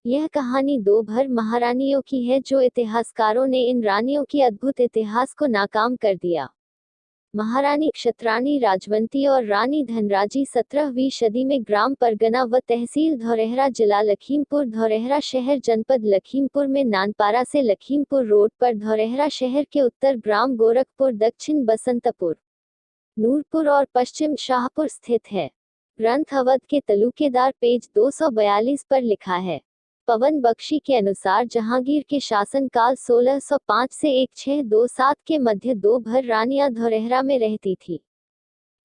यह कहानी दो भर महारानियों की है जो इतिहासकारों ने इन रानियों की अद्भुत इतिहास को नाकाम कर दिया। महारानी क्षत्राणी राजवंती और रानी धनराजी 17वीं सदी में ग्राम परगना व तहसील धौरहरा जिला लखीमपुर धौरहरा शहर जनपद लखीमपुर में नानपारा से लखीमपुर रोड पर धौरहरा शहर के उत्तर ग्राम गोरखपुर दक्षिण बसंतपुर नूरपुर और पश्चिम शाहपुर स्थित है। ग्रंथ अवध के तलुकेदार पेज 242 पर लिखा है। पवन बख्शी के अनुसार जहांगीर के शासनकाल 1605 से 1627 के मध्य दो भर रानियां धौरहरा में रहती थी।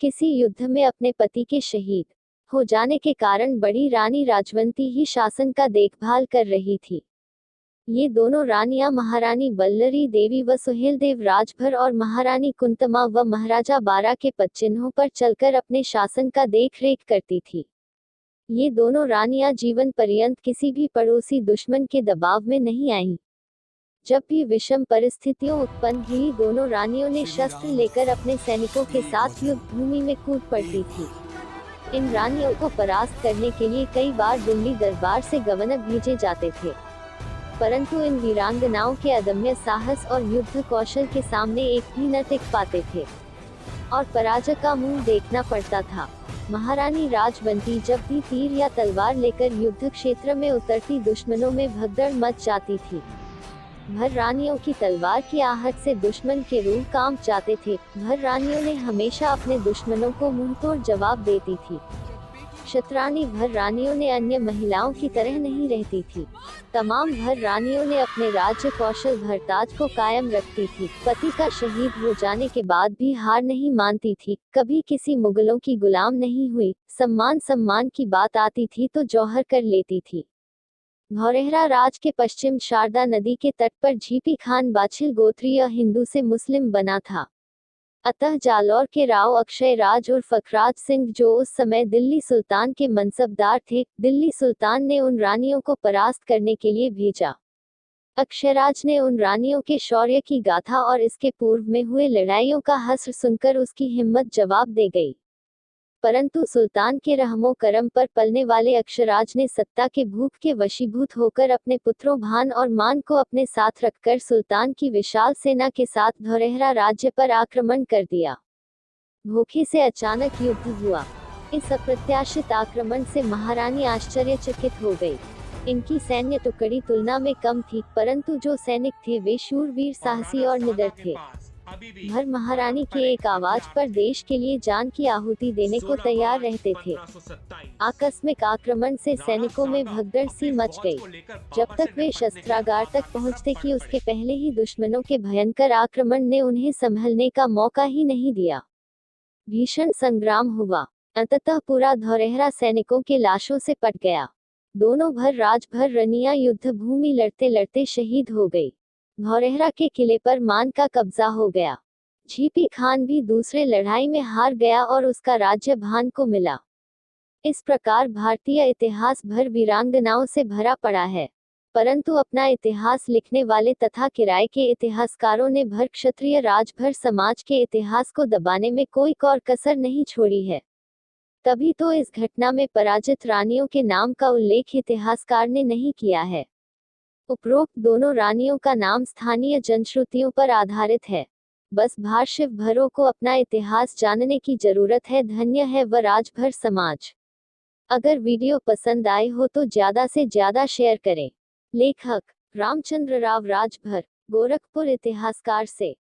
किसी युद्ध में अपने पति के शहीद हो जाने के कारण बड़ी रानी राजवंती ही शासन का देखभाल कर रही थी। ये दोनों रानियां महारानी बल्लरी देवी व सुहेलदेव राजभर और महारानी कुंतमा व महाराजा बारा के पदचिन्हों पर चलकर अपने शासन का देख रेख करती थी। ये दोनों रानियां जीवन पर्यंत किसी भी पड़ोसी दुश्मन के दबाव में नहीं आईं। जब भी विषम परिस्थितियों उत्पन्न हुई, दोनों रानियों ने शस्त्र लेकर अपने सैनिकों के साथ युद्ध भूमि में कूद पड़ती थी। इन रानियों को परास्त करने के लिए कई बार दिल्ली दरबार से गवर्नर भेजे जाते थे, परंतु इन वीरांगनाओं के अदम्य साहस और युद्ध कौशल के सामने एक भी न टिक पाते थे और पराजय का मुंह देखना पड़ता था। महारानी राजवंती जब भी तीर या तलवार लेकर युद्ध क्षेत्र में उतरती, दुश्मनों में भगदड़ मच जाती थी। भर रानियों की तलवार की आहट से दुश्मन के रूह कांप जाते थे। भर रानियों ने हमेशा अपने दुश्मनों को मुंहतोड़ जवाब देती थी। क्षत्राणी भर रानियों ने अन्य महिलाओं की तरह नहीं रहती थी। तमाम भर रानियों ने अपने राज्य कौशल भरताज को कायम रखती थी। पति का शहीद हो जाने के बाद भी हार नहीं मानती थी। कभी किसी मुगलों की गुलाम नहीं हुई। सम्मान की बात आती थी तो जौहर कर लेती थी। धौरहरा राज के पश्चिम शारदा नदी के तट पर झीपी खान बाछिल गोत्रीय हिंदू से मुस्लिम बना था। अतः जालौर के राव अक्षय राज उर्फ अखराज सिंह, जो उस समय दिल्ली सुल्तान के मनसबदार थे, दिल्ली सुल्तान ने उन रानियों को परास्त करने के लिए भेजा। अक्षयराज ने उन रानियों के शौर्य की गाथा और इसके पूर्व में हुए लड़ाइयों का हश्र सुनकर उसकी हिम्मत जवाब दे गई। परंतु सुल्तान के रहमो करम पर पलने वाले अक्षराज ने सत्ता के भूख के वशीभूत होकर अपने पुत्रों भान और मान को अपने साथ रखकर सुल्तान की विशाल सेना के साथ धौरहरा राज्य पर आक्रमण कर दिया। भूखे से अचानक युद्ध हुआ। इस अप्रत्याशित आक्रमण से महारानी आश्चर्यचकित हो गई। इनकी सैन्य टुकड़ी तुलना में कम थी, परंतु जो सैनिक थे वे शूरवीर, साहसी और निडर थे। भर महारानी के एक आवाज पर देश के लिए जान की आहुति देने को तैयार रहते थे। आकस्मिक आक्रमण से सैनिकों में भगदड़ सी मच गई। जब तक वे शस्त्रागार तक पहुंचते कि उसके पहले ही दुश्मनों के भयंकर आक्रमण ने उन्हें संभलने का मौका ही नहीं दिया। भीषण संग्राम हुआ। अंततः पूरा धौरहरा सैनिकों के लाशों से पट गया। दोनों भर राजभर रानियां युद्ध भूमि लड़ते लड़ते शहीद हो गई। धौरहरा के किले पर मान का कब्जा हो गया। झीपी खान भी दूसरे लड़ाई में हार गया और उसका राज्य भान को मिला। इस प्रकार भारतीय इतिहास भर वीरांगनाओं से भरा पड़ा है, परंतु अपना इतिहास लिखने वाले तथा किराए के इतिहासकारों ने भर क्षत्रिय राजभर समाज के इतिहास को दबाने में कोई कौर कसर नहीं छोड़ी है। तभी तो इस घटना में पराजित रानियों के नाम का उल्लेख इतिहासकार ने नहीं किया है। उपरोक्त दोनों रानियों का नाम स्थानीय जनश्रुतियों पर आधारित है। बस भाष्य भरों को अपना इतिहास जानने की जरूरत है। धन्य है वह राजभर समाज। अगर वीडियो पसंद आए हो तो ज्यादा से ज्यादा शेयर करें। लेखक रामचंद्र राव राजभर, गोरखपुर इतिहासकार से।